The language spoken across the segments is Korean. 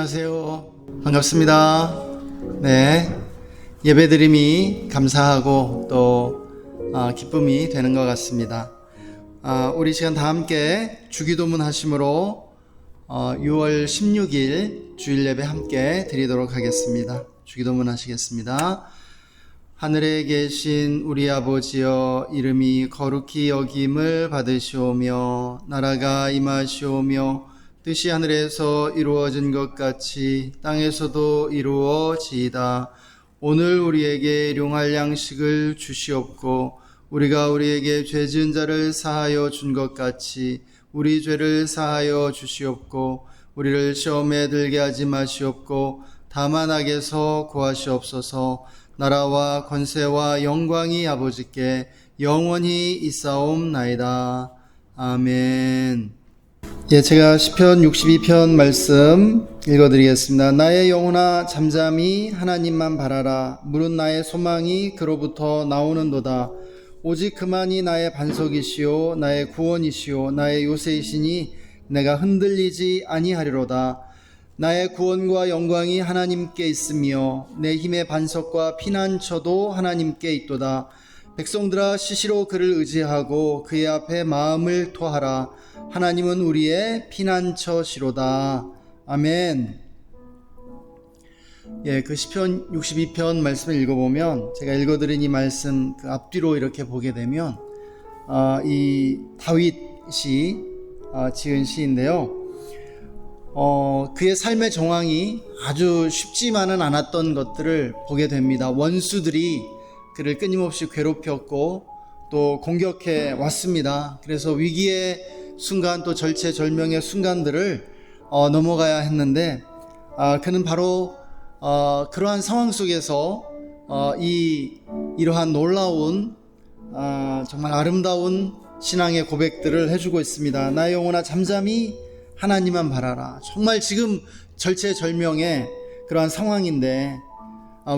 안녕하세요. 반갑습니다. 네, 예배드림이 감사하고 또 기쁨이 되는 것 같습니다. 우리 시간 다 함께 주기도문 하심으로 6월 16일 주일 예배 함께 드리도록 하겠습니다. 주기도문 하시겠습니다. 하늘에 계신 우리 아버지여, 이름이 거룩히 여김을 받으시오며 나라가 임하시오며 뜻이 하늘에서 이루어진 것 같이 땅에서도 이루어지이다. 오늘 우리에게 일용할 양식을 주시옵고 우리가 우리에게 죄 지은 자를 사하여 준 것 같이 우리 죄를 사하여 주시옵고 우리를 시험에 들게 하지 마시옵고 다만 악에서 구하시옵소서. 나라와 권세와 영광이 아버지께 영원히 있사옵나이다. 아멘. 제가 시편 62편 말씀 읽어드리겠습니다. 나의 영혼아 잠잠히 하나님만 바라라. 물은 나의 소망이 그로부터 나오는도다. 오직 그만이 나의 반석이시오 나의 구원이시오 나의 요새이시니 내가 흔들리지 아니하리로다. 나의 구원과 영광이 하나님께 있으며 내 힘의 반석과 피난처도 하나님께 있도다. 백성들아 시시로 그를 의지하고 그의 앞에 마음을 토하라. 하나님은 우리의 피난처시로다. 아멘. 그 시편 62편 말씀을 읽어보면, 제가 읽어드린 이 말씀 그 앞뒤로 이렇게 보게 되면 이 다윗이 지은 시인데요. 그의 삶의 정황이 아주 쉽지만은 않았던 것들을 보게 됩니다. 원수들이 그를 끊임없이 괴롭혔고 또 공격해 왔습니다. 그래서 위기의 순간 또 절체절명의 순간들을 넘어가야 했는데 그는 바로 그러한 상황 속에서 이러한 놀라운 정말 아름다운 신앙의 고백들을 해주고 있습니다. 나의 영혼아 잠잠히 하나님만 바라라. 정말 지금 절체절명의 그러한 상황인데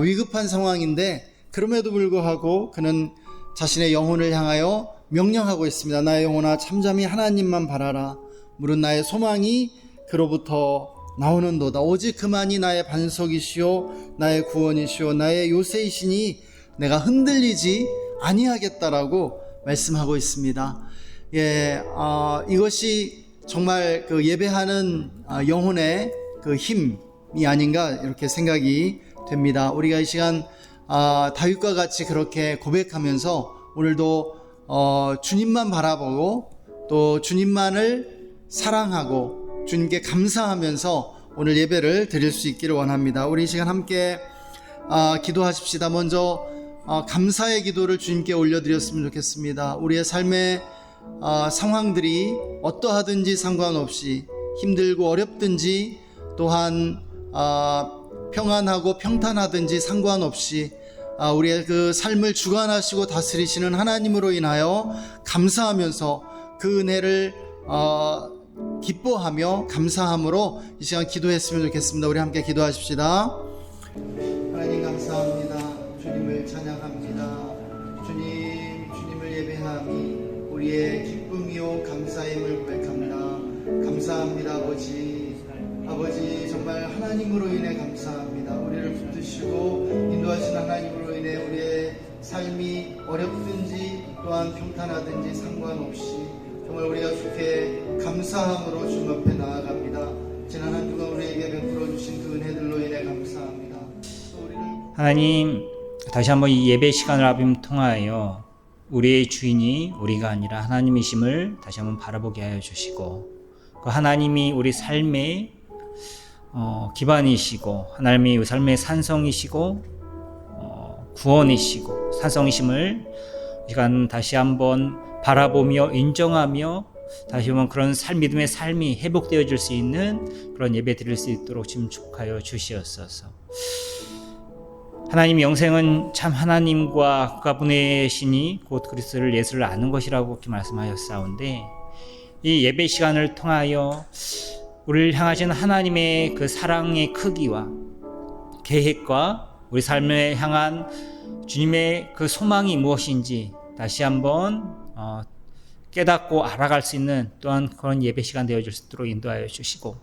위급한 상황인데 그럼에도 불구하고 그는 자신의 영혼을 향하여 명령하고 있습니다. 나의 영혼아 잠잠히 하나님만 바라라. 물은 나의 소망이 그로부터 나오는도다. 오직 그만이 나의 반석이시오 나의 구원이시오 나의 요새이시니 내가 흔들리지 아니하겠다라고 말씀하고 있습니다. 이것이 정말 그 예배하는 영혼의 그 힘이 아닌가 이렇게 생각이 됩니다. 우리가 이 시간 다윗과 같이 그렇게 고백하면서 오늘도 주님만 바라보고 또 주님만을 사랑하고 주님께 감사하면서 오늘 예배를 드릴 수 있기를 원합니다. 우리 이 시간 함께 기도하십시다. 먼저 감사의 기도를 주님께 올려드렸으면 좋겠습니다. 우리의 삶의 상황들이 어떠하든지 상관없이 힘들고 어렵든지 또한 평안하고 평탄하든지 상관없이 우리의 그 삶을 주관하시고 다스리시는 하나님으로 인하여 감사하면서 그 은혜를 기뻐하며 감사함으로 이 시간 기도했으면 좋겠습니다. 우리 함께 기도하십시다. 하나님 감사합니다. 주님을 찬양합니다. 주님을 예배함이 우리의 기쁨이요 감사임을 고백합니다. 감사합니다. 아버지 정말 하나님으로 인해 감사합니다. 우리를 붙드시고 인도하시는 하나님으로 인해 우리의 삶이 어렵든지 또한 평탄하든지 상관없이 정말 우리가 주께 감사함으로 주님 앞에 나아갑니다. 지난 한 주간 우리에게 베풀어 주신 그 은혜들로 인해 감사합니다. 하나님, 다시 한번 이 예배 시간을 아버님 통하여 우리의 주인이 우리가 아니라 하나님이심을 다시 한번 바라보게 하여 주시고 그 하나님이 우리 삶의 기반이시고 하나님이 우리 삶의 산성이시고 구원이시고 산성이심을 이 시간 다시 한번 바라보며 인정하며 다시 한번 그런 믿음의 삶이 회복되어질 수 있는 그런 예배 드릴 수 있도록 축복하여 주시옵소서. 하나님 영생은 참 하나님과 그가 보내시니 곧 그리스도를 예수를 아는 것이라고 그렇게 말씀하셨사온데 이 예배 시간을 통하여 우리를 향하신 하나님의 그 사랑의 크기와 계획과 우리 삶을 향한 주님의 그 소망이 무엇인지 다시 한번 깨닫고 알아갈 수 있는 또한 그런 예배 시간 되어질 수 있도록 인도하여 주시고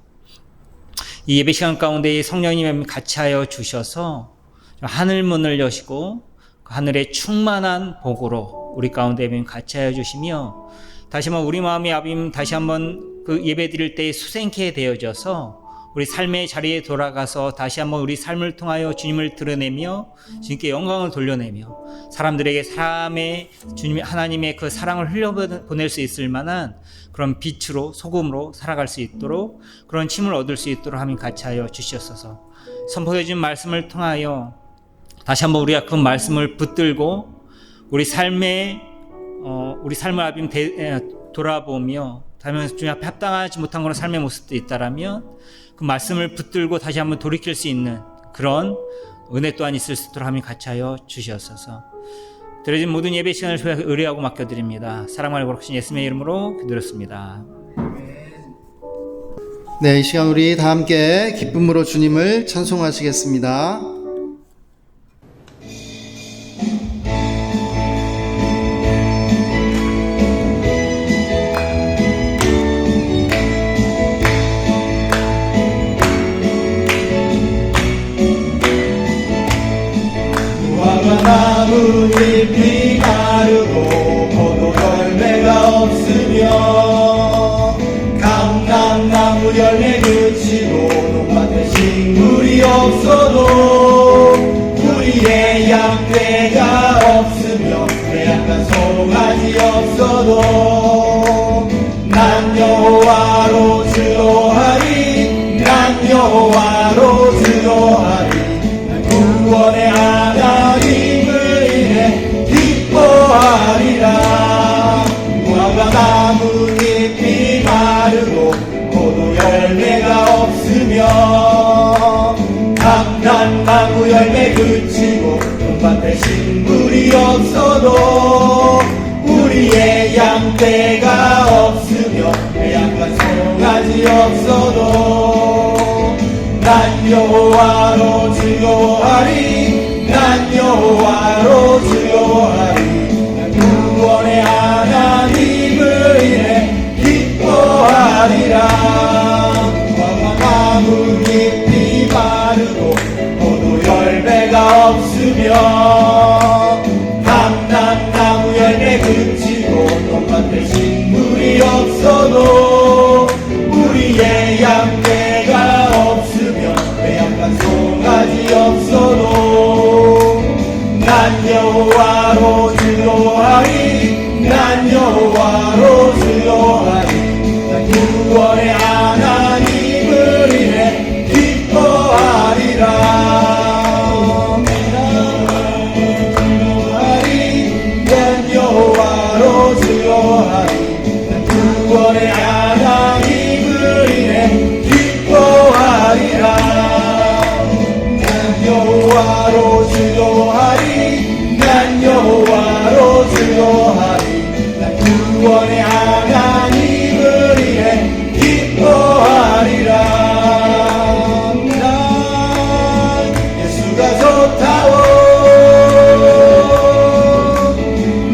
이 예배 시간 가운데 성령님이 같이 하여 주셔서 하늘 문을 여시고 그 하늘의 충만한 복으로 우리 가운데 같이 하여 주시며 다시 한번 우리 마음이 아버님 다시 한번 그 예배 드릴 때 수생케 되어져서 우리 삶의 자리에 돌아가서 다시 한번 우리 삶을 통하여 주님을 드러내며 주님께 영광을 돌려내며 사람들에게 사람의 주님 하나님의 그 사랑을 흘려보낼 수 있을 만한 그런 빛으로 소금으로 살아갈 수 있도록 그런 힘을 얻을 수 있도록 하면 같이 하여 주시옵소서. 선포해 준 말씀을 통하여 다시 한번 우리가 그 말씀을 붙들고 우리 삶을 아버님 돌아보며 다시 주님 앞에 합당하지 못한 그런 삶의 모습도 있다라면 그 말씀을 붙들고 다시 한번 돌이킬 수 있는 그런 은혜 또한 있을 수 있도록 하면 같이 하여 주시옵소서. 드려진 모든 예배 시간을 의뢰하고 맡겨드립니다. 사랑하는 거룩하신 예수님의 이름으로 기도드렸습니다. 네, 이 시간 우리 다 함께 기쁨으로 주님을 찬송하시겠습니다. 나뭇잎이 마르고 포도 열매가 없으며 감람나무 열매 그치고 논밭에 식물이 없어도 우리의 양떼가 없으며 매약한 송아지 없어도 난 여호와로 즐거워하리 난 여호와로 즐거워하리 구원의 하나님을 인해 기뻐하리라. 무화과 나뭇잎이 마르고 포도 열매가 없으며 감람나무 열매 그치고 논밭에 식물이 없어도 우리의 양떼가 없으며 매약한 송아지 없어도 난 여호와로 즐거워하리 난 여호와로 즐거워하리 구원의 하나님을 인해 기뻐하리라. 나뭇잎이 마르고 포도 열매가 없으며 감람나무 열매 그치고 논밭에 식물이 없어도 우리의 양떼가 없으며 매약한 송아지 없어도 난 여호와로 즐거워하리 난 여호와로 즐거워하리 난 구원의 하나님을 인해 기뻐하리라. 난 여호와로 즐거워하리 난 구원의 하나님을 인해 기뻐하리라. 난 여호와로 즐거워하리 난 여호와로 즐거워하리 난 구원의 하나님을 인해 기뻐하리라. 난 예수가 좋다오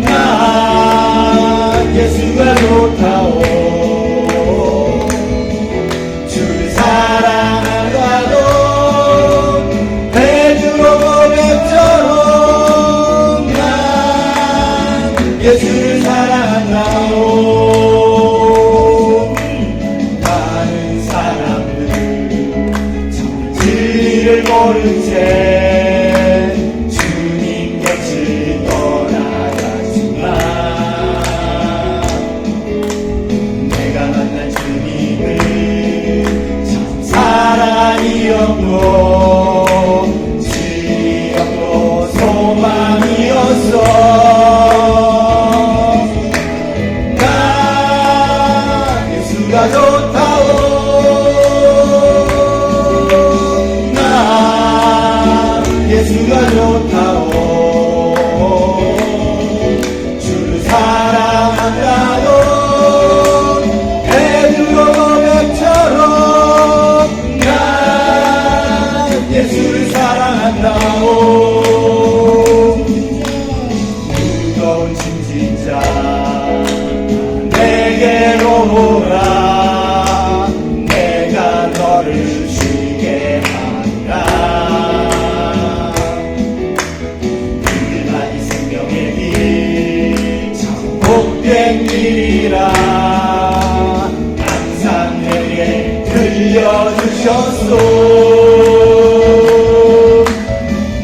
난 예수가 좋다오 주를 사랑하다도 베드로 고백처럼 난 예수를 사랑한다오. 다른 사람들 참 진리를 모른 채 주님 곁을 떠나가지만 내가 만난 주님을 참 사랑이었고 진리였고 소망이었어. 난 예수가 좋다오 난 예수가 좋다오 주를 사랑한다도 베드로 고백처럼 난 예수를 사랑한다오. 무거운 짐진 자 내게로 오라 내가 너를 쉬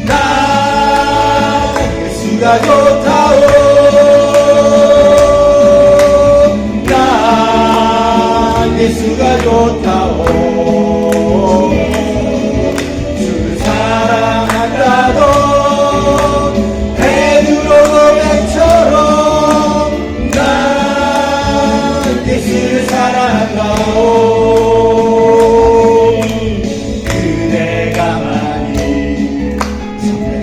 나 예수가 좋다오 나 예수가 좋다오 주를 사랑한다던 베드로 고백처럼 나 예수를 사랑한다오 그대가 많이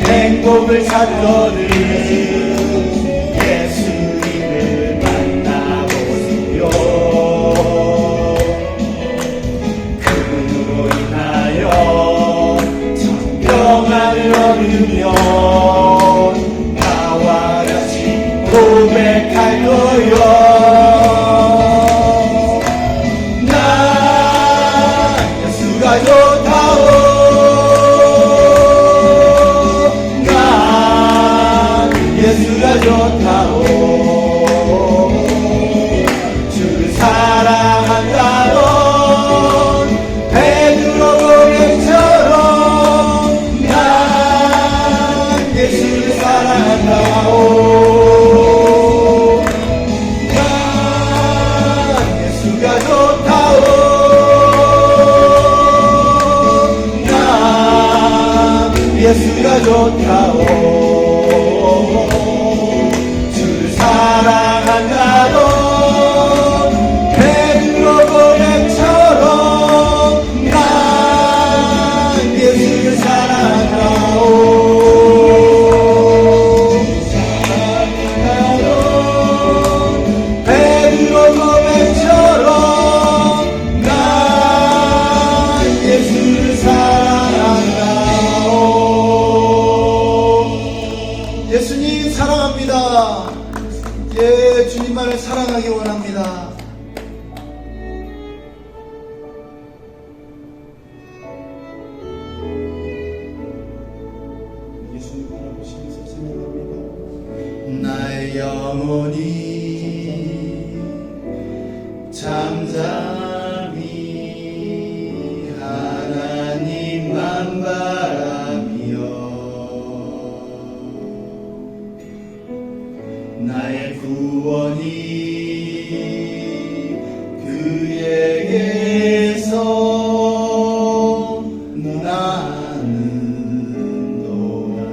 행복을 찾거든 예수님을 만나보세요 그분으로 인하여 평안을 얻으면 나와 같이 고백할 거요 나 예수가 좋다오 나 예수가 좋다오 주를 사랑한다던 베드로 고백처럼 난 예수를 사랑한다오 난 예수가 좋다오 난 예수가 좋다오 주를 사랑한다던 베드로 고백처럼 난 예수를 사랑하오 베드로 고백처럼 난 예수를 사랑하오 예수님 사랑합니다 예 주님만을 사랑하기 원합니다 예수님 바라보시면서 생각합니다 나의 영혼이 잠잠히 하나님만 바라며 나의 구원이 그에게서 나는도다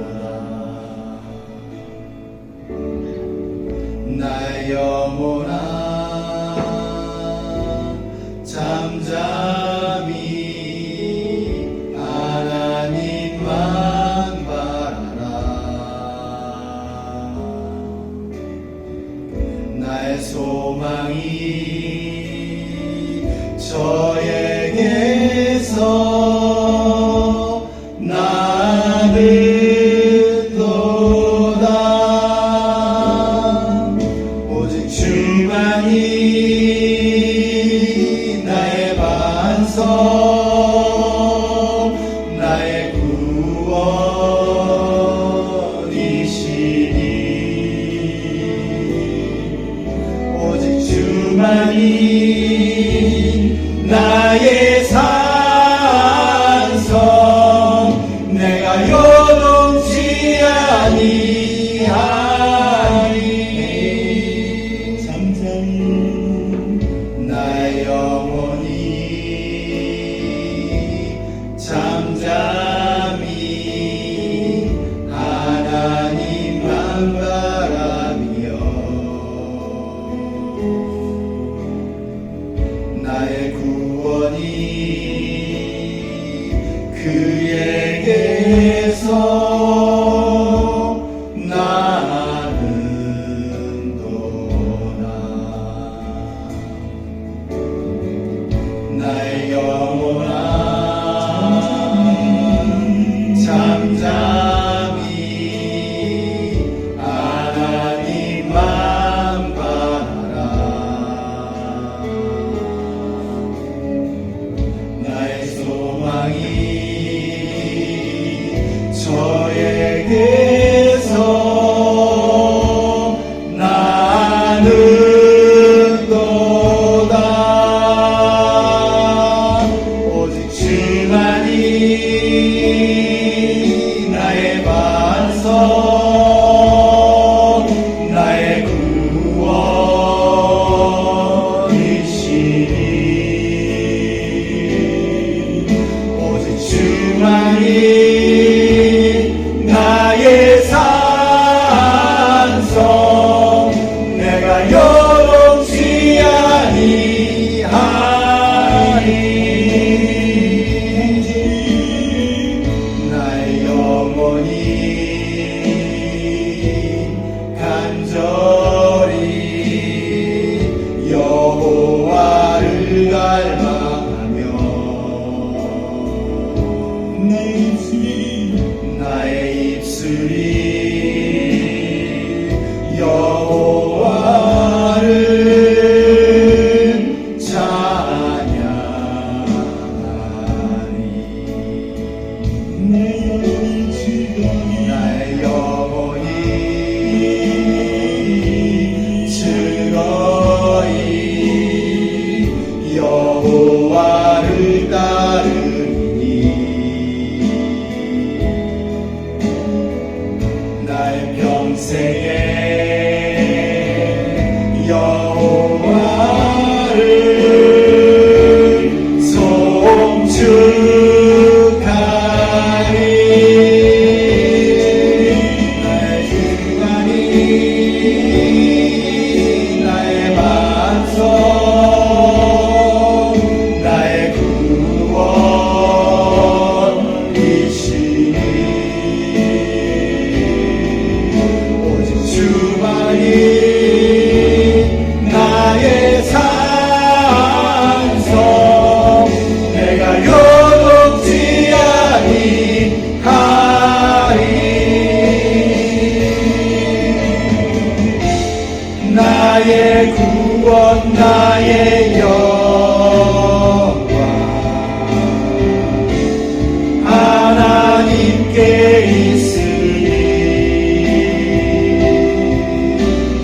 나의 영혼아 잠잠히 하나님만 바라라 나의 소망이 저에게서 나는도다 오직 주만이 나의 반석 나의 구원이시니 오직 주만이 나의 산성 내가 요동치 아니하리 잠잠히 나의 영혼이 잠잠히 하나님만 바라며 나의 구원이 그에게서 나는도다 나의 영혼아 잠잠히 하나님만 바라라 나의 소망이 나의 반석 나의 구원이시니 오직 주만이 나의 산성 내가 요동치 아니하리 나의 영혼이 간절히 여호와를 닮아가며 나의 입술이 여호와를 찬양하리 나의 영혼이 즐거이 여호와를 따르니 나의 평생에 여호와를 송축하리 나의 주관이 나의 반석 나의 구원이시니 오직 주만이 나의 산성 내가 요동치 아니하리 나의 구원 나의 영광 하나님께 있으니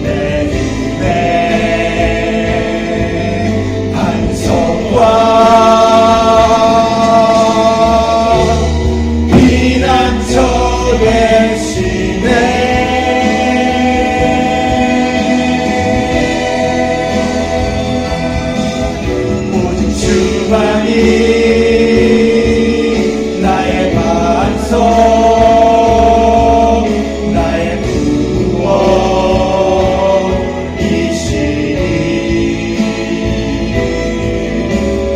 내 눈에 반석과 피난처 되시네 오직 주만이 나의 반석 나의 구원이시니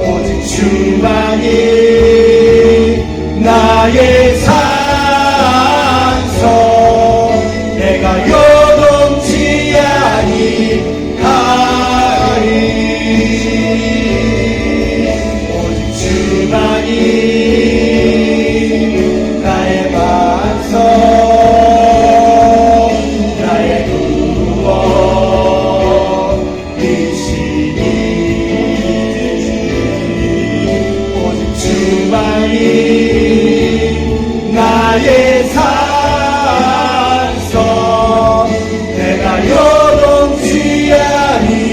오직 주만이 나의 산성 내가 요동치 아니하리 오직 주만이 나의 반석 나의 구원이시니 오직 주만이 나의 산성 내가 요동치 아니하리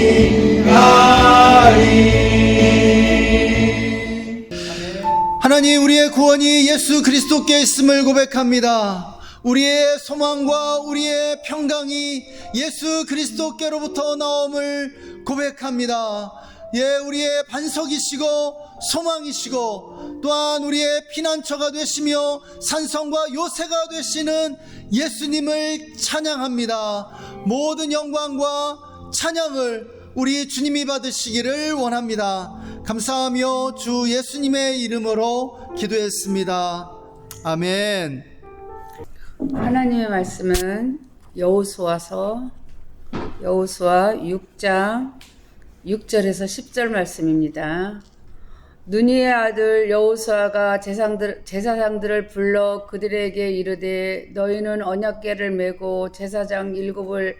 하나님, 우리의 구원이 예수 그리스도께 있음을 고백합니다. 우리의 소망과 우리의 평강이 예수 그리스도께로부터 나옴을 고백합니다. 예, 우리의 반석이시고 소망이시고 또한 우리의 피난처가 되시며 산성과 요새가 되시는 예수님을 찬양합니다. 모든 영광과 찬양을 우리 주님이 받으시기를 원합니다. 감사하며 주 예수님의 이름으로 기도했습니다. 아멘. 하나님의 말씀은 여호수아서 여호수아 6장 6절에서 10절 말씀입니다. 눈이의 아들 여호수아가 제사장들을 불러 그들에게 이르되 너희는 언약궤를 메고 제사장 7을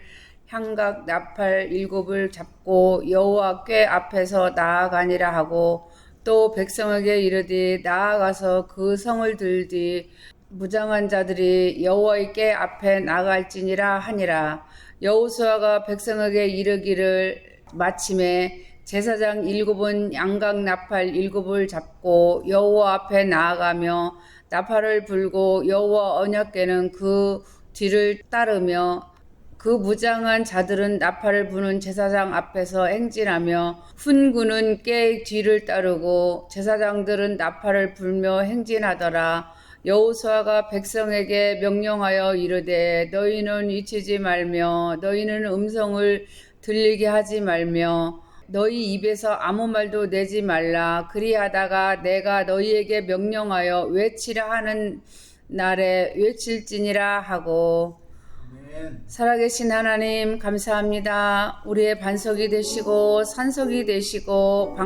향각 나팔 7을 잡고 여호와 궤 앞에서 나아가니라 하고 또 백성에게 이르되 나아가서 그 성을 들되 무장한 자들이 여호와의 궤 앞에 나갈지니라 하니라. 여호수아가 백성에게 이르기를 마침에 제사장 7은 양각 나팔 7을 잡고 여호와 앞에 나아가며 나팔을 불고 여호와 언약궤는 그 뒤를 따르며 그 무장한 자들은 나팔을 부는 제사장 앞에서 행진하며 훈구는 궤 뒤를 따르고 제사장들은 나팔을 불며 행진하더라. 여호수아가 백성에게 명령하여 이르되 너희는 잊히지 말며 너희는 음성을 들리게 하지 말며 너희 입에서 아무 말도 내지 말라. 그리하다가 내가 너희에게 명령하여 외치라 하는 날에 외칠지니라 하고. 살아계신 하나님 감사합니다. 우리의 반석이 되시고 산석이 되시고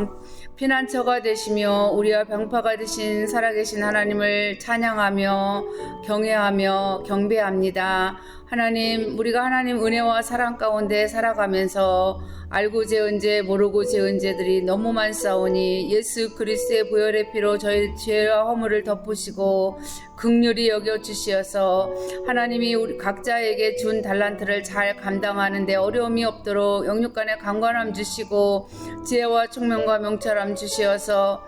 피난처가 되시며 우리와 병파가 되신 살아계신 하나님을 찬양하며 경외하며 경배합니다. 하나님, 우리가 하나님 은혜와 사랑 가운데 살아가면서 알고 재은 죄 모르고 재은 죄들이 너무 많사오니 예수 그리스도의 보혈의 피로 저희 죄와 허물을 덮으시고 긍휼히 여겨 주시어서 하나님이 우리 각자에게 준 달란트를 잘 감당하는 데 어려움이 없도록 영육간에 강건함 주시고 지혜와 총명과 명철함 주시어서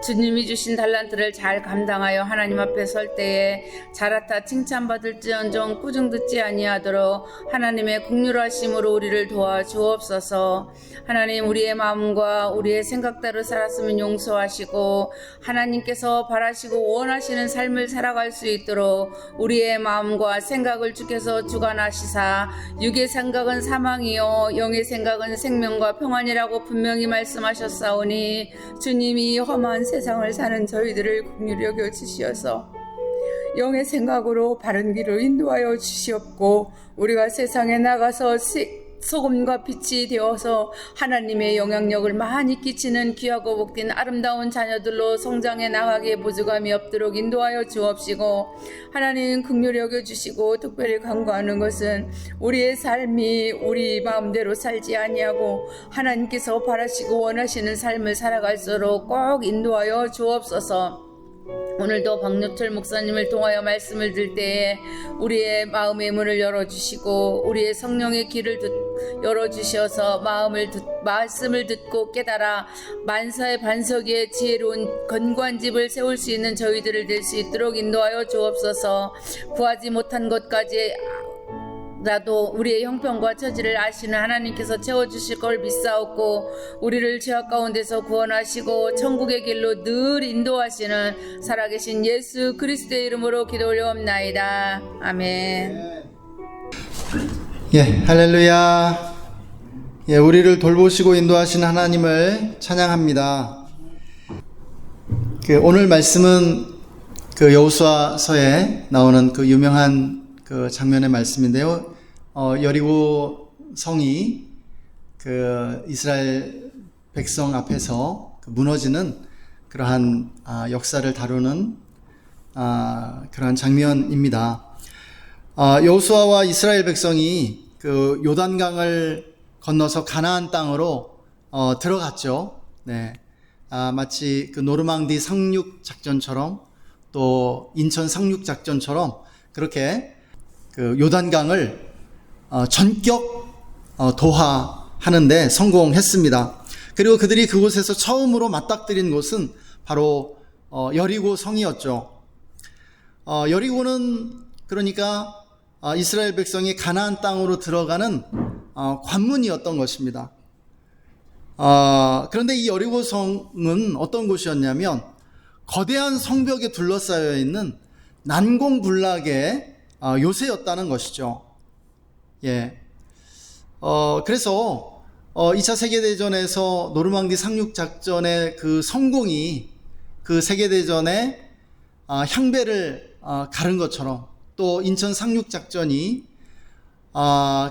주님이 주신 달란트를 잘 감당하여 하나님 앞에 설 때에 자라타 칭찬받을지언정 꾸중 듣지 아니하도록 하나님의 긍휼하심으로 우리를 도와 주옵소서. 하나님, 우리의 마음과 우리의 생각대로 살았으면 용서하시고 하나님께서 바라시고 원하시는 삶을 살아갈 수 있도록 우리의 마음과 생각을 주께서 주관하시사 육의 생각은 사망이요 영의 생각은 생명과 평안이라고 분명히 말씀하셨사오니 주님이 험한 세상을 사는 저희들을 긍휼히 여겨 주시어서 영의 생각으로 바른 길로 인도하여 주시옵고 우리가 세상에 나가서 소금과 빛이 되어서 하나님의 영향력을 많이 끼치는 귀하고 복된 아름다운 자녀들로 성장해 나가기에 부족함이 없도록 인도하여 주옵시고 하나님 긍휼히 여겨주시고 특별히 간구하는 것은 우리의 삶이 우리 마음대로 살지 아니하고 하나님께서 바라시고 원하시는 삶을 살아갈수록 꼭 인도하여 주옵소서. 오늘도 박유철 목사님을 통하여 말씀을 들 때에 우리의 마음의 문을 열어주시고 우리의 성령의 길을 열어주셔서 말씀을 듣고 깨달아 만사의 반석 위에 지혜로운 건고한 집을 세울 수 있는 저희들을 될 수 있도록 인도하여 주옵소서. 구하지 못한 것까지 나도 우리의 형편과 처지를 아시는 하나님께서 채워주실 걸 믿사옵고 우리를 죄악 가운데서 구원하시고 천국의 길로 늘 인도하시는 살아계신 예수 그리스도의 이름으로 기도 올려옵나이다. 아멘. 예, 할렐루야. 예, 우리를 돌보시고 인도하시는 하나님을 찬양합니다. 오늘 말씀은 여호수아서에 나오는 그 유명한 그 장면의 말씀인데요. 여리고 성이 이스라엘 백성 앞에서 무너지는 그러한 역사를 다루는 그러한 장면입니다. 여호수아와 이스라엘 백성이 그 요단강을 건너서 가나안 땅으로 들어갔죠. 네. 마치 그 노르망디 상륙 작전처럼 또 인천 상륙 작전처럼 그렇게 그 요단강을 전격 도하하는데 성공했습니다. 그리고 그들이 그곳에서 처음으로 맞닥뜨린 곳은 바로 여리고 성이었죠. 여리고는 그러니까 이스라엘 백성이 가나안 땅으로 들어가는 관문이었던 것입니다. 그런데 이 여리고 성은 어떤 곳이었냐면 거대한 성벽에 둘러싸여 있는 난공불락의 요새였다는 것이죠. 예. 그래서 2차 세계대전에서 노르망디 상륙작전의 그 성공이 그 세계대전의 향배를 가른 것처럼 또 인천 상륙작전이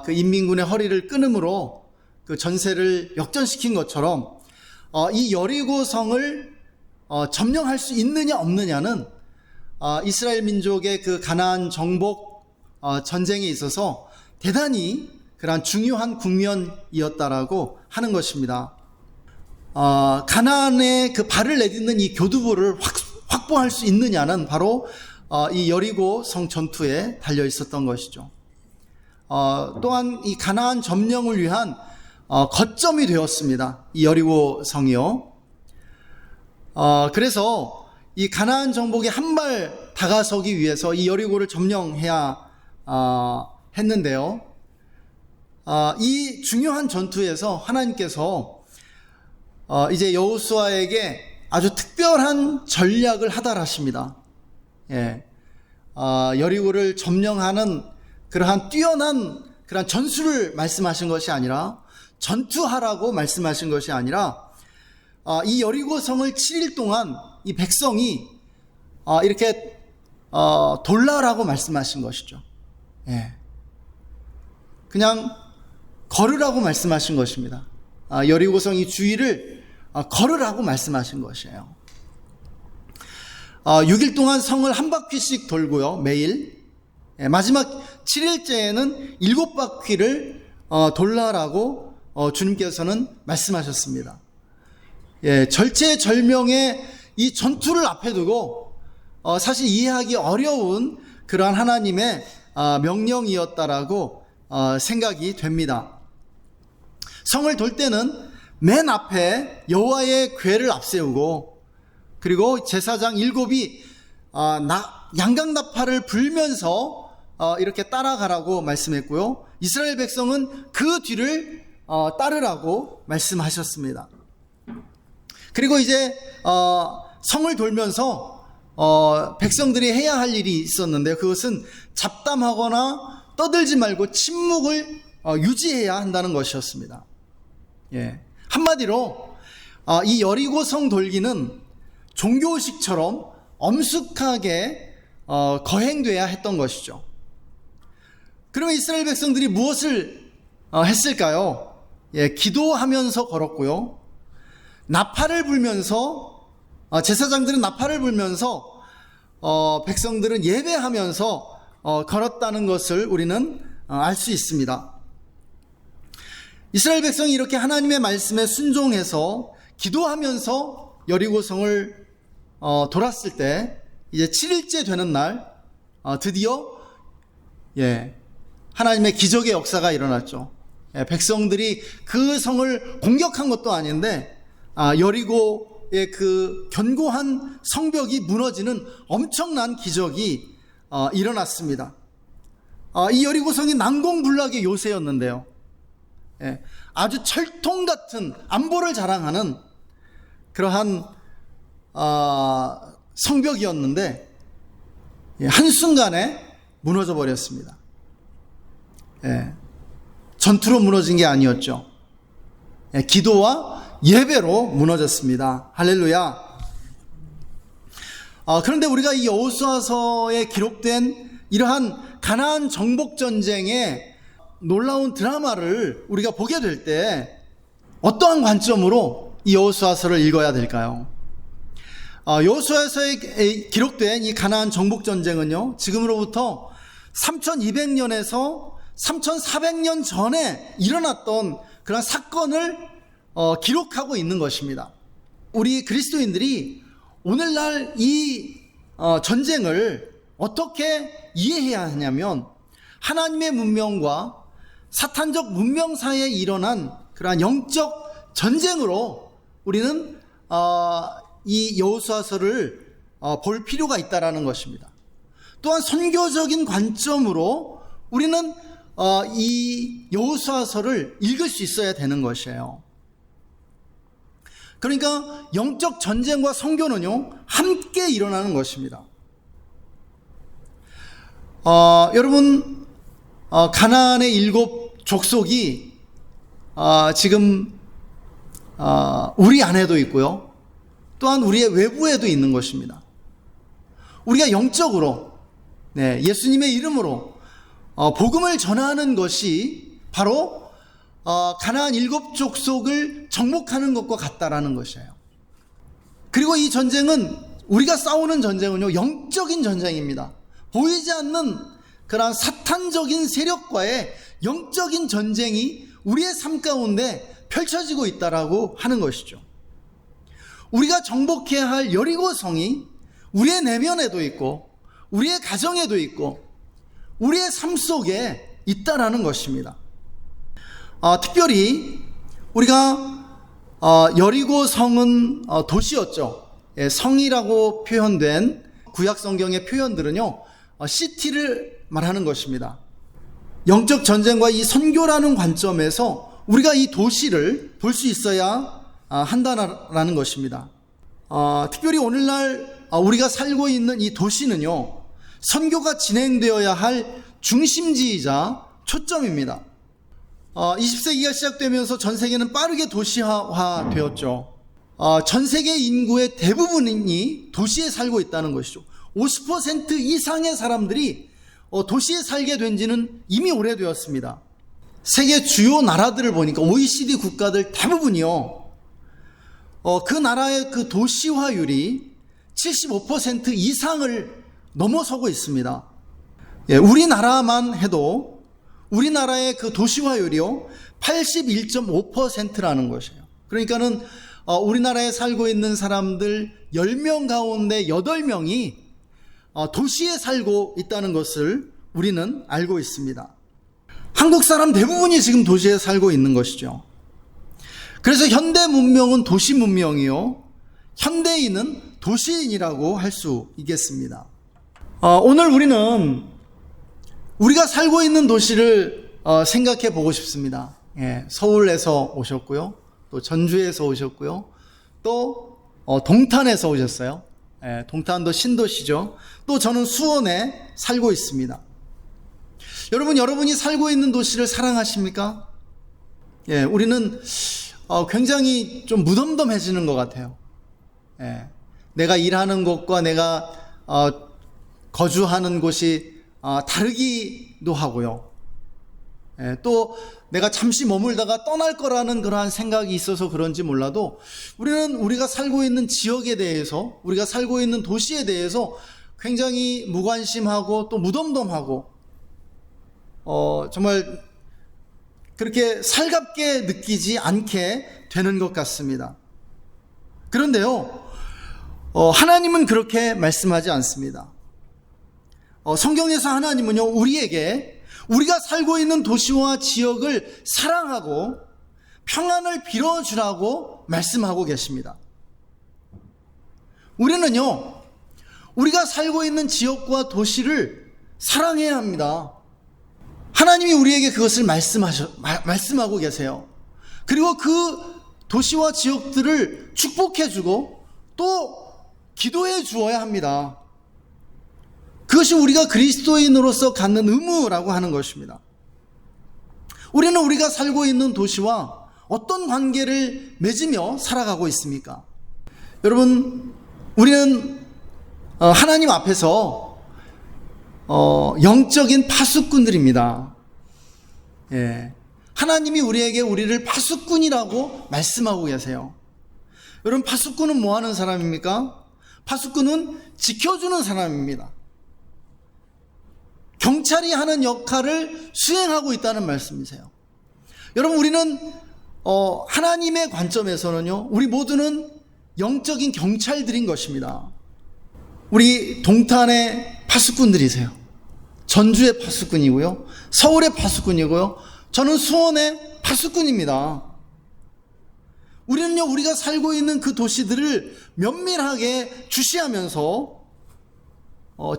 그 인민군의 허리를 끊음으로 그 전세를 역전시킨 것처럼 이 여리고성을 점령할 수 있느냐 없느냐는 이스라엘 민족의 그 가나안 정복 전쟁에 있어서 대단히 그러한 중요한 국면이었다라고 하는 것입니다. 가나안에 그 발을 내딛는 이 교두보를 확보할 수 있느냐는 바로 이 여리고 성 전투에 달려 있었던 것이죠. 또한 이 가나안 점령을 위한 거점이 되었습니다. 이 여리고 성이요. 그래서 이 가나안 정복에 한 발 다가서기 위해서 이 여리고를 점령해야 했는데요. 이 중요한 전투에서 하나님께서 이제 여호수아에게 아주 특별한 전략을 하달하십니다. 예. 여리고를 점령하는 그러한 뛰어난 그러한 전술을 말씀하신 것이 아니라, 전투하라고 말씀하신 것이 아니라, 이 여리고 성을 7일 동안 이 백성이 이렇게 돌라라고 말씀하신 것이죠. 예. 그냥 걸으라고 말씀하신 것입니다. 여리고성 이 주위를 걸으라고 말씀하신 것이에요. 6일 동안 성을 한 바퀴씩 돌고요, 매일. 마지막 7일째에는 7바퀴를 돌라라고 주님께서는 말씀하셨습니다. 절체절명의 이 전투를 앞에 두고 사실 이해하기 어려운 그러한 하나님의 명령이었다라고 생각이 됩니다. 성을 돌 때는 맨 앞에 여호와의 궤를 앞세우고, 그리고 제사장 7이 양강나팔을 불면서 이렇게 따라가라고 말씀했고요. 이스라엘 백성은 그 뒤를 따르라고 말씀하셨습니다. 그리고 이제 성을 돌면서 백성들이 해야 할 일이 있었는데, 그것은 잡담하거나 떠들지 말고 침묵을 유지해야 한다는 것이었습니다. 한마디로 이 여리고성 돌기는 종교식처럼 엄숙하게 거행돼야 했던 것이죠. 그러면 이스라엘 백성들이 무엇을 했을까요? 기도하면서 걸었고요. 나팔을 불면서, 제사장들은 나팔을 불면서, 백성들은 예배하면서 걸었다는 것을 우리는 알 수 있습니다. 이스라엘 백성이 이렇게 하나님의 말씀에 순종해서 기도하면서 여리고성을 돌았을 때, 이제 7일째 되는 날 드디어 하나님의 기적의 역사가 일어났죠. 백성들이 그 성을 공격한 것도 아닌데 여리고의 그 견고한 성벽이 무너지는 엄청난 기적이 일어났습니다. 이 여리고성이 난공불락의 요새였는데요. 아주 철통 같은 안보를 자랑하는 그러한 성벽이었는데 한순간에 무너져 버렸습니다. 전투로 무너진 게 아니었죠. 기도와 예배로 무너졌습니다. 할렐루야. 그런데 우리가 이 여호수아서에 기록된 이러한 가나안 정복 전쟁의 놀라운 드라마를 우리가 보게 될 때 어떠한 관점으로 이 여호수아서를 읽어야 될까요? 여호수아서에 기록된 이 가나안 정복 전쟁은요, 지금으로부터 3200년에서 3400년 전에 일어났던 그런 사건을 기록하고 있는 것입니다. 우리 그리스도인들이 오늘날 이 전쟁을 어떻게 이해해야 하냐면, 하나님의 문명과 사탄적 문명 사이에 일어난 그러한 영적 전쟁으로 우리는 이 여호수아서를 볼 필요가 있다라는 것입니다. 또한 선교적인 관점으로 우리는 이 여호수아서를 읽을 수 있어야 되는 것이에요. 그러니까 영적 전쟁과 선교는요, 함께 일어나는 것입니다. 여러분, 가나안의 7 족속이 지금 우리 안에도 있고요, 또한 우리의 외부에도 있는 것입니다. 우리가 영적으로 예수님의 이름으로 복음을 전하는 것이 바로 가나안 7 족속을 정복하는 것과 같다라는 것이에요. 그리고 이 전쟁은, 우리가 싸우는 전쟁은요, 영적인 전쟁입니다. 보이지 않는 그러한 사탄적인 세력과의 영적인 전쟁이 우리의 삶 가운데 펼쳐지고 있다라고 하는 것이죠. 우리가 정복해야 할 여리고성이 우리의 내면에도 있고, 우리의 가정에도 있고, 우리의 삶 속에 있다라는 것입니다. 특별히 우리가 여리고 성은 도시였죠. 예, 성이라고 표현된 구약 성경의 표현들은요, 시티를 말하는 것입니다. 영적 전쟁과 이 선교라는 관점에서 우리가 이 도시를 볼 수 있어야 한다라는 것입니다. 특별히 오늘날 우리가 살고 있는 이 도시는요, 선교가 진행되어야 할 중심지이자 초점입니다. 20세기가 시작되면서 전 세계는 빠르게 도시화 되었죠. 전 세계 인구의 대부분이 도시에 살고 있다는 것이죠. 50% 이상의 사람들이 도시에 살게 된 지는 이미 오래되었습니다. 세계 주요 나라들을 보니까 OECD 국가들 대부분이요, 그 나라의 그 도시화율이 75% 이상을 넘어서고 있습니다. 예, 우리나라만 해도 우리나라의 그 도시화율이요 81.5%라는 것이에요. 그러니까는 우리나라에 살고 있는 사람들 10명 가운데 8명이 도시에 살고 있다는 것을 우리는 알고 있습니다. 한국 사람 대부분이 지금 도시에 살고 있는 것이죠. 그래서 현대 문명은 도시 문명이요, 현대인은 도시인이라고 할 수 있겠습니다. 오늘 우리는 우리가 살고 있는 도시를 생각해 보고 싶습니다. 예, 서울에서 오셨고요, 또 전주에서 오셨고요, 또 동탄에서 오셨어요. 예, 동탄도 신도시죠. 또 저는 수원에 살고 있습니다. 여러분이 살고 있는 도시를 사랑하십니까? 예, 우리는 굉장히 좀 무덤덤해지는 것 같아요. 예, 내가 일하는 곳과 내가 거주하는 곳이 다르기도 하고요. 예, 또 내가 잠시 머물다가 떠날 거라는 그러한 생각이 있어서 그런지 몰라도 우리는 우리가 살고 있는 지역에 대해서, 우리가 살고 있는 도시에 대해서 굉장히 무관심하고 또 무덤덤하고 정말 그렇게 살갑게 느끼지 않게 되는 것 같습니다. 그런데요, 하나님은 그렇게 말씀하지 않습니다. 성경에서 하나님은요, 우리에게 우리가 살고 있는 도시와 지역을 사랑하고 평안을 빌어주라고 말씀하고 계십니다. 우리는요, 우리가 살고 있는 지역과 도시를 사랑해야 합니다. 하나님이 우리에게 그것을 말씀하고 계세요. 그리고 그 도시와 지역들을 축복해주고 또 기도해 주어야 합니다. 그것이 우리가 그리스도인으로서 갖는 의무라고 하는 것입니다. 우리는 우리가 살고 있는 도시와 어떤 관계를 맺으며 살아가고 있습니까? 여러분, 우리는 하나님 앞에서 영적인 파수꾼들입니다. 예. 하나님이 우리를 파수꾼이라고 말씀하고 계세요. 여러분, 파수꾼은 뭐 하는 사람입니까? 파수꾼은 지켜주는 사람입니다. 경찰이 하는 역할을 수행하고 있다는 말씀이세요. 여러분, 우리는 하나님의 관점에서는요, 우리 모두는 영적인 경찰들인 것입니다. 우리 동탄의 파수꾼들이세요. 전주의 파수꾼이고요, 서울의 파수꾼이고요, 저는 수원의 파수꾼입니다. 우리는요, 우리가 살고 있는 그 도시들을 면밀하게 주시하면서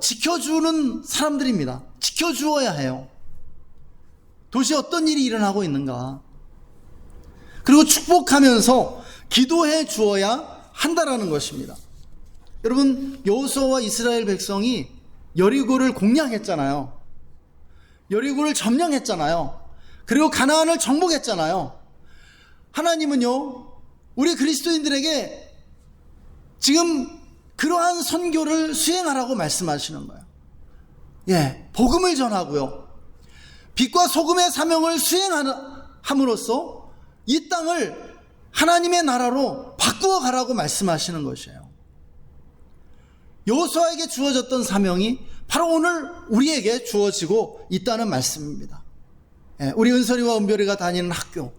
지켜주는 사람들입니다. 지켜주어야 해요. 도시에 어떤 일이 일어나고 있는가, 그리고 축복하면서 기도해 주어야 한다라는 것입니다. 여러분, 여호수아와 이스라엘 백성이 여리고를 공략했잖아요. 여리고를 점령했잖아요. 그리고 가나안을 정복했잖아요. 하나님은요, 우리 그리스도인들에게 지금 그러한 선교를 수행하라고 말씀하시는 거예요. 예, 복음을 전하고요, 빛과 소금의 사명을 수행함으로써 이 땅을 하나님의 나라로 바꾸어 가라고 말씀하시는 것이에요. 여호수아에게 주어졌던 사명이 바로 오늘 우리에게 주어지고 있다는 말씀입니다. 예, 우리 은솔이와 은별이가 다니는 학교,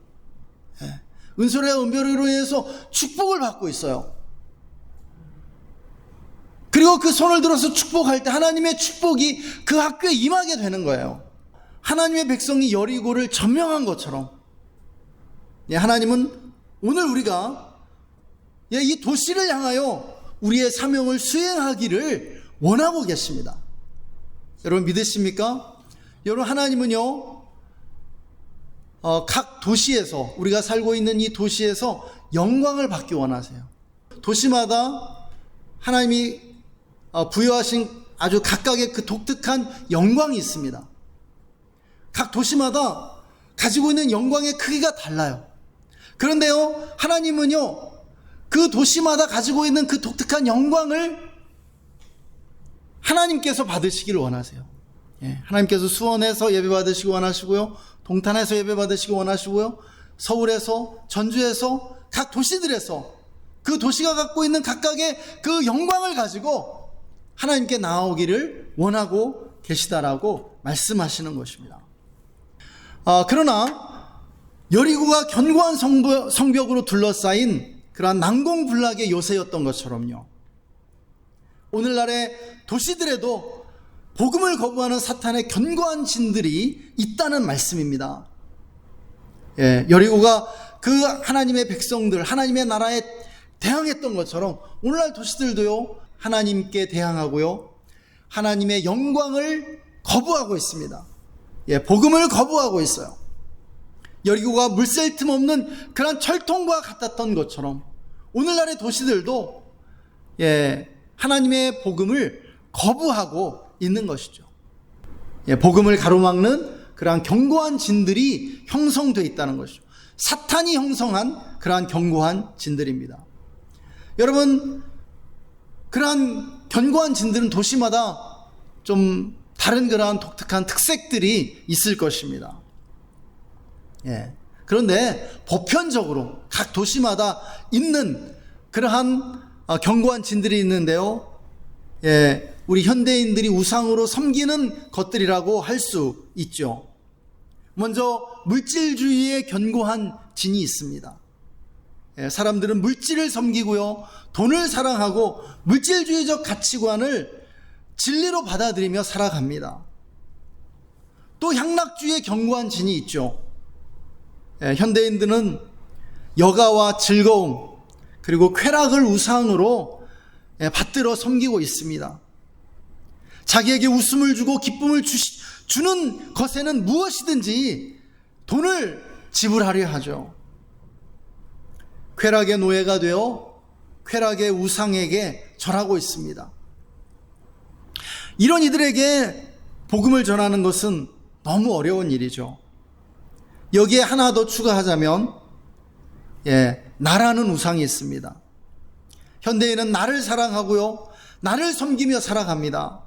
예, 은솔이와 은별이로 인해서 축복을 받고 있어요. 그리고 그 손을 들어서 축복할 때 하나님의 축복이 그 학교에 임하게 되는 거예요. 하나님의 백성이 여리고를 점령한 것처럼 하나님은 오늘 우리가 이 도시를 향하여 우리의 사명을 수행하기를 원하고 계십니다. 여러분 믿으십니까? 여러분 하나님은요, 각 도시에서, 우리가 살고 있는 이 도시에서 영광을 받기 원하세요. 도시마다 하나님이 부여하신 아주 각각의 그 독특한 영광이 있습니다. 각 도시마다 가지고 있는 영광의 크기가 달라요. 그런데요, 하나님은요, 그 도시마다 가지고 있는 그 독특한 영광을 하나님께서 받으시기를 원하세요. 하나님께서 수원에서 예배 받으시기 원하시고요, 동탄에서 예배 받으시기 원하시고요, 서울에서, 전주에서, 각 도시들에서 그 도시가 갖고 있는 각각의 그 영광을 가지고 하나님께 나아오기를 원하고 계시다라고 말씀하시는 것입니다. 그러나 여리고가 견고한 성벽으로 둘러싸인 그러한 난공불락의 요새였던 것처럼요, 오늘날의 도시들에도 복음을 거부하는 사탄의 견고한 진들이 있다는 말씀입니다. 여리고가 그 하나님의 백성들, 하나님의 나라에 대항했던 것처럼 오늘날 도시들도요, 하나님께 대항하고요, 하나님의 영광을 거부하고 있습니다. 복음을 거부하고 있어요. 여리고가 물샐 틈 없는 그런 철통과 같았던 것처럼 오늘날의 도시들도 하나님의 복음을 거부하고 있는 것이죠. 복음을 가로막는 그러한 견고한 진들이 형성되어 있다는 것이죠. 사탄이 형성한 그러한 견고한 진들입니다. 여러분, 그러한 견고한 진들은 도시마다 좀 다른 그러한 독특한 특색들이 있을 것입니다. 그런데 보편적으로 각 도시마다 있는 그러한 견고한 진들이 있는데요, 우리 현대인들이 우상으로 섬기는 것들이라고 할 수 있죠. 먼저 물질주의의 견고한 진이 있습니다. 사람들은 물질을 섬기고요, 돈을 사랑하고 물질주의적 가치관을 진리로 받아들이며 살아갑니다. 또 향락주의의 견고한 진이 있죠. 현대인들은 여가와 즐거움 그리고 쾌락을 우상으로 받들어 섬기고 있습니다. 자기에게 웃음을 주고 기쁨을 주는 것에는 무엇이든지 돈을 지불하려 하죠. 쾌락의 노예가 되어 쾌락의 우상에게 절하고 있습니다. 이런 이들에게 복음을 전하는 것은 너무 어려운 일이죠. 여기에 하나 더 추가하자면 나라는 우상이 있습니다. 현대인은 나를 사랑하고요, 나를 섬기며 살아갑니다.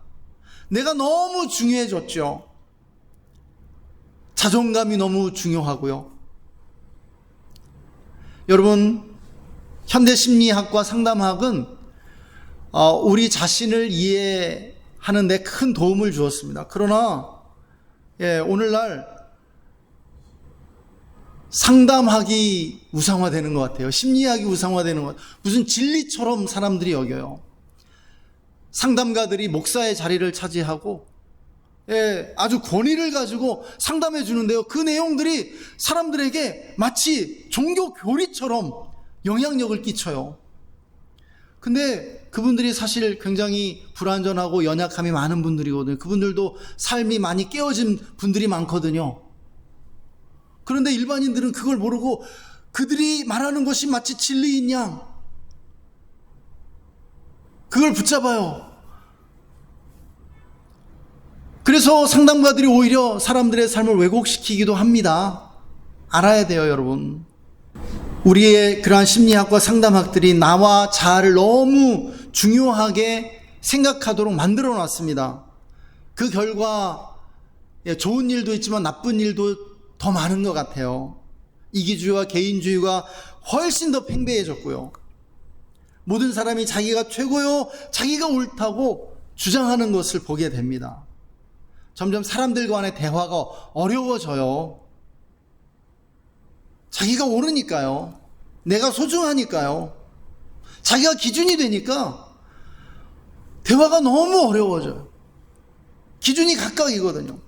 내가 너무 중요해졌죠. 자존감이 너무 중요하고요. 여러분, 현대심리학과 상담학은 우리 자신을 이해하는 데 큰 도움을 주었습니다. 그러나 오늘날 상담학이 우상화되는 것 같아요. 심리학이 우상화되는 것 같아요. 무슨 진리처럼 사람들이 여겨요. 상담가들이 목사의 자리를 차지하고 아주 권위를 가지고 상담해 주는데요, 그 내용들이 사람들에게 마치 종교 교리처럼 영향력을 끼쳐요. 근데 그분들이 사실 굉장히 불완전하고 연약함이 많은 분들이거든요. 그분들도 삶이 많이 깨어진 분들이 많거든요. 그런데 일반인들은 그걸 모르고 그들이 말하는 것이 마치 진리인 양 그걸 붙잡아요. 그래서 상담가들이 오히려 사람들의 삶을 왜곡시키기도 합니다. 알아야 돼요, 여러분. 우리의 그러한 심리학과 상담학들이 나와 자아를 너무 중요하게 생각하도록 만들어 놨습니다. 그 결과 좋은 일도 있지만 나쁜 일도 더 많은 것 같아요. 이기주의와 개인주의가 훨씬 더 팽배해졌고요. 모든 사람이 자기가 최고요, 자기가 옳다고 주장하는 것을 보게 됩니다. 점점 사람들 간의 대화가 어려워져요. 자기가 옳으니까요. 내가 소중하니까요. 자기가 기준이 되니까 대화가 너무 어려워져요. 기준이 각각이거든요.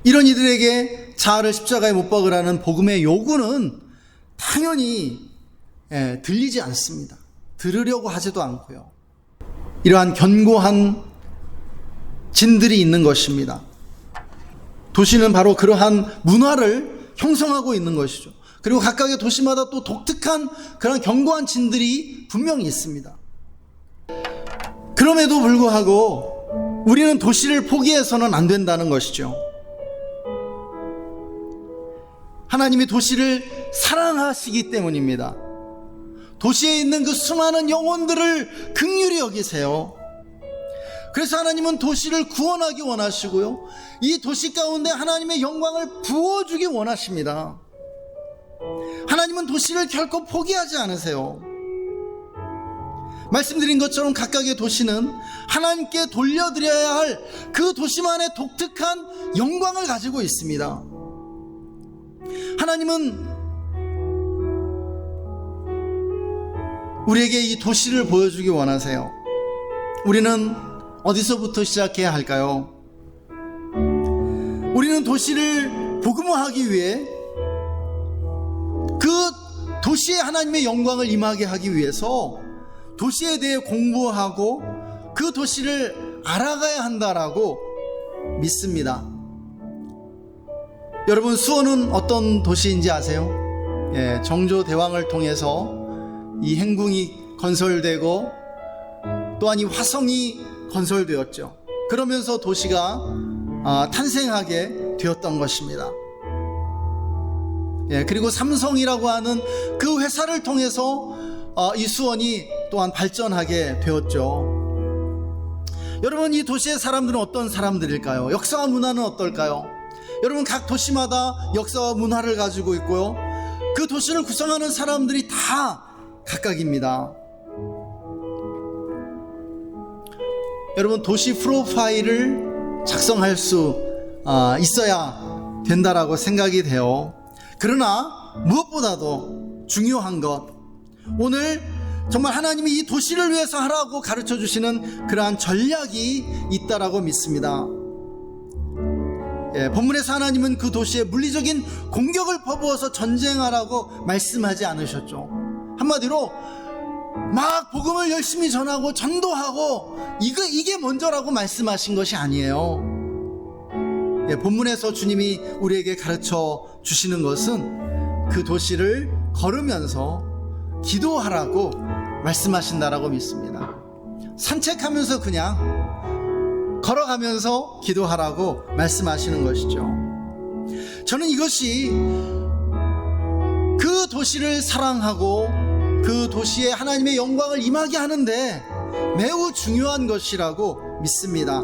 이런 이들에게 자아를 십자가에 못 박으라는 복음의 요구는 당연히 들리지 않습니다. 들으려고 하지도 않고요. 이러한 견고한 진들이 있는 것입니다. 도시는 바로 그러한 문화를 형성하고 있는 것이죠. 그리고 각각의 도시마다 또 독특한 그런 견고한 진들이 분명히 있습니다. 그럼에도 불구하고 우리는 도시를 포기해서는 안 된다는 것이죠. 하나님이 도시를 사랑하시기 때문입니다. 도시에 있는 그 수많은 영혼들을 긍휼히 여기세요. 그래서 하나님은 도시를 구원하기 원하시고요, 이 도시 가운데 하나님의 영광을 부어주기 원하십니다. 하나님은 도시를 결코 포기하지 않으세요. 말씀드린 것처럼 각각의 도시는 하나님께 돌려드려야 할 그 도시만의 독특한 영광을 가지고 있습니다. 하나님은 우리에게 이 도시를 보여주기 원하세요. 우리는 어디서부터 시작해야 할까요? 우리는 도시를 복음화하기 위해 그 도시에 하나님의 영광을 임하게 하기 위해서 도시에 대해 공부하고 그 도시를 알아가야 한다라고 믿습니다. 여러분, 수원은 어떤 도시인지 아세요? 정조대왕을 통해서 이 행궁이 건설되고 또한 이 화성이 건설되었죠. 그러면서 도시가 탄생하게 되었던 것입니다. 그리고 삼성이라고 하는 그 회사를 통해서 이 수원이 또한 발전하게 되었죠. 여러분, 이 도시의 사람들은 어떤 사람들일까요? 역사와 문화는 어떨까요? 여러분, 각 도시마다 역사와 문화를 가지고 있고요, 그 도시를 구성하는 사람들이 다 각각입니다. 여러분, 도시 프로파일을 작성할 수 있어야 된다라고 생각이 돼요. 그러나 무엇보다도 중요한 것, 오늘 정말 하나님이 이 도시를 위해서 하라고 가르쳐 주시는 그러한 전략이 있다라고 믿습니다. 본문에서 하나님은 그 도시에 물리적인 공격을 퍼부어서 전쟁하라고 말씀하지 않으셨죠. 한마디로 막 복음을 열심히 전하고 전도하고 이게 먼저라고 말씀하신 것이 아니에요. 본문에서 주님이 우리에게 가르쳐 주시는 것은 그 도시를 걸으면서 기도하라고 말씀하신다라고 믿습니다. 산책하면서 그냥 걸어가면서 기도하라고 말씀하시는 것이죠. 저는 이것이 그 도시를 사랑하고 그 도시에 하나님의 영광을 임하게 하는데 매우 중요한 것이라고 믿습니다.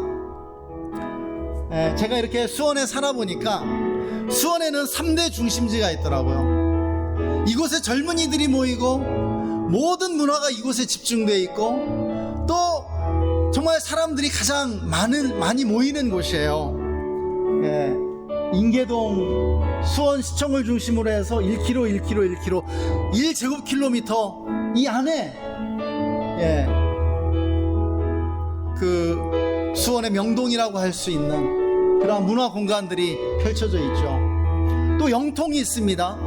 제가 이렇게 수원에 살아보니까 수원에는 3대 중심지가 있더라고요. 이곳에 젊은이들이 모이고 모든 문화가 이곳에 집중되어 있고 또 정말 사람들이 가장 많이 모이는 곳이에요. 인계동 수원시청을 중심으로 해서 1제곱킬로미터 이 안에 그 수원의 명동이라고 할 수 있는 그러한 문화 공간들이 펼쳐져 있죠. 또 영통이 있습니다.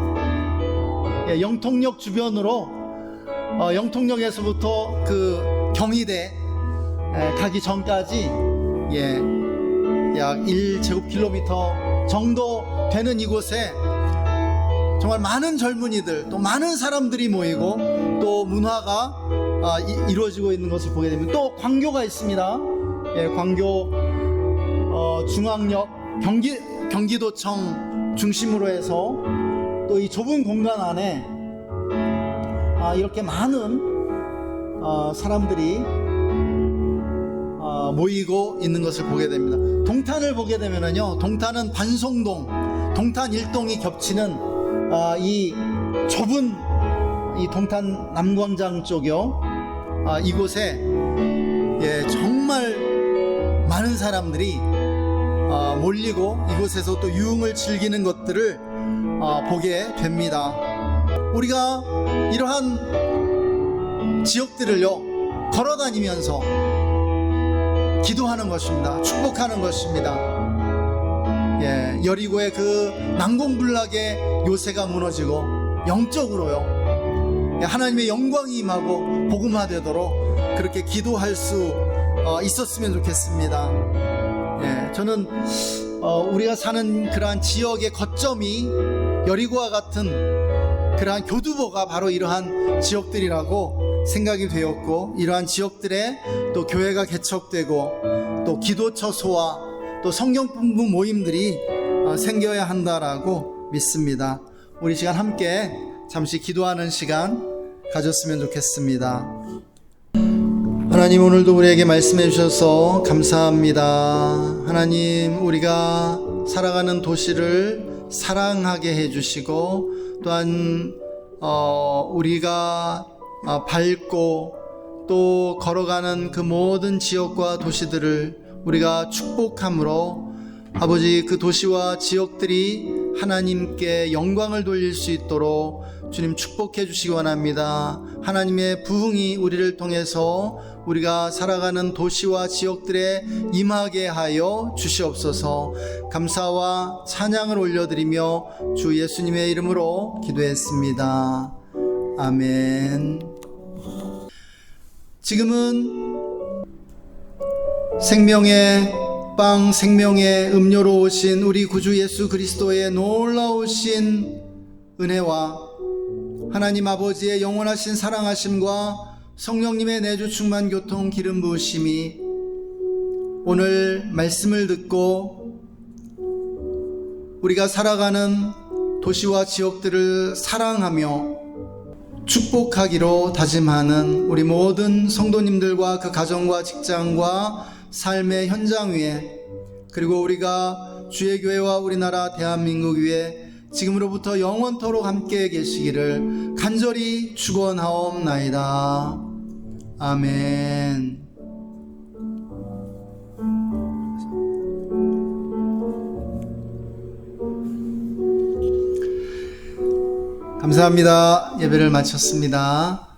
영통역 주변으로 영통역에서부터 그 경희대 가기 전까지 약 1제곱킬로미터 정도 되는 이곳에 정말 많은 젊은이들 또 많은 사람들이 모이고 또 문화가 이루어지고 있는 것을 보게 됩니다. 또 광교가 있습니다. 광교 중앙역 경기도청 중심으로 해서 또 이 좁은 공간 안에 이렇게 많은 사람들이 모이고 있는 것을 보게 됩니다. 동탄을 보게 되면요, 동탄은 반송동, 동탄 일동이 겹치는 이 좁은 이 동탄 남광장 쪽이요. 이곳에 정말 많은 사람들이 몰리고 이곳에서 또 유흥을 즐기는 것들을 보게 됩니다. 우리가 이러한 지역들을요 걸어다니면서 기도하는 것입니다. 축복하는 것입니다. 여리고의 그 난공불락의 요새가 무너지고 영적으로요 하나님의 영광이 임하고 복음화되도록 그렇게 기도할 수 있었으면 좋겠습니다. 저는 우리가 사는 그러한 지역의 거점이 여리고와 같은 그러한 교두보가 바로 이러한 지역들이라고 생각이 되었고, 이러한 지역들에 또 교회가 개척되고 또 기도처소와 또 성경 공부 모임들이 생겨야 한다라고 믿습니다. 우리 시간 함께 잠시 기도하는 시간 가졌으면 좋겠습니다. 하나님, 오늘도 우리에게 말씀해 주셔서 감사합니다. 하나님, 우리가 살아가는 도시를 사랑하게 해주시고, 또한 우리가 밟고 또 걸어가는 그 모든 지역과 도시들을 우리가 축복함으로 아버지, 그 도시와 지역들이 하나님께 영광을 돌릴 수 있도록 주님 축복해 주시기 원합니다. 하나님의 부흥이 우리를 통해서 우리가 살아가는 도시와 지역들에 임하게 하여 주시옵소서. 감사와 찬양을 올려드리며 주 예수님의 이름으로 기도했습니다. 아멘. 지금은 생명의 빵, 생명의 음료로 오신 우리 구주 예수 그리스도의 놀라우신 은혜와 하나님 아버지의 영원하신 사랑하심과 성령님의 내주 충만 교통 기름 부으심이 오늘 말씀을 듣고 우리가 살아가는 도시와 지역들을 사랑하며 축복하기로 다짐하는 우리 모든 성도님들과 그 가정과 직장과 삶의 현장 위에, 그리고 우리가 주의 교회와 우리나라 대한민국 위에 지금으로부터 영원토록 함께 계시기를 간절히 축원하옵나이다. 아멘. 감사합니다. 예배를 마쳤습니다.